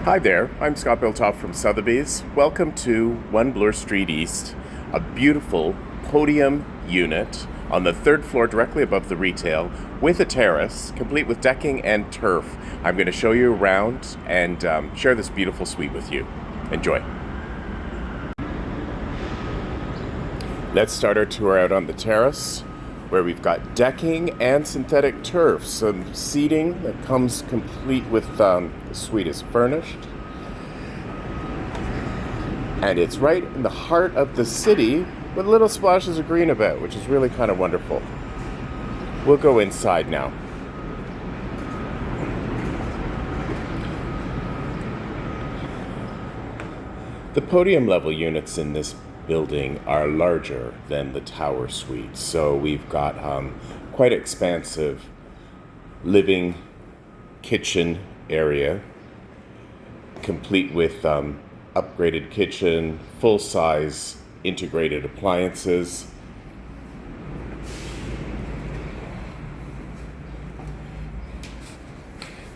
Hi there, I'm Scott Biltoff from Sotheby's. Welcome to One Bloor Street East, a beautiful podium unit on the third floor directly above the retail with a terrace, complete with decking and turf. I'm going to show you around and share this beautiful suite with you. Enjoy. Let's start our tour out on the terrace, where we've got decking and synthetic turf, some seating that comes complete with the suite is furnished. And it's right in the heart of the city with little splashes of green about, which is really kind of wonderful. We'll go inside now. The podium level units in this building are larger than the tower suite, so we've got quite expansive living kitchen area, complete with upgraded kitchen, full-size integrated appliances.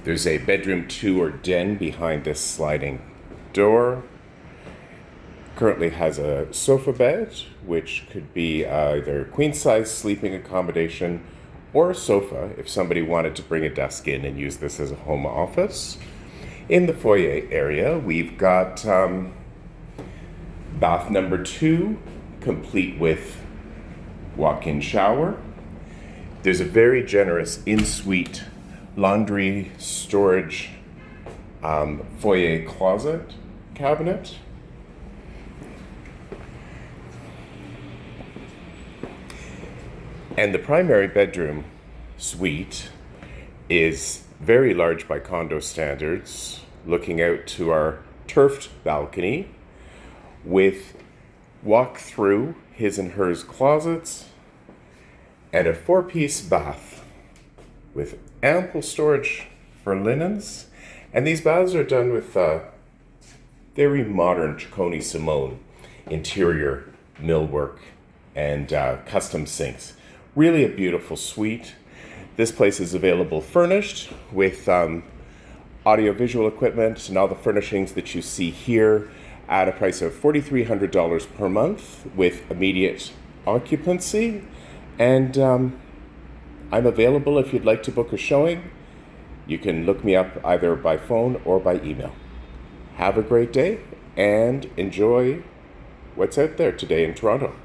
There's a bedroom 2 or den behind this sliding door. Currently has a sofa bed, which could be either queen-size sleeping accommodation or a sofa if somebody wanted to bring a desk in and use this as a home office. In the foyer area, we've got bath number 2, complete with walk-in shower. There's a very generous in-suite laundry storage foyer closet cabinet. And the primary bedroom suite is very large by condo standards, looking out to our turfed balcony with walk-through his and hers closets and a 4-piece bath with ample storage for linens. And these baths are done with very modern Ciccone Simone interior millwork and custom sinks. Really a beautiful suite. This place is available furnished with audio-visual equipment and all the furnishings that you see here at a price of $4,300 per month with immediate occupancy. And I'm available if you'd like to book a showing. You can look me up either by phone or by email. Have a great day and enjoy what's out there today in Toronto.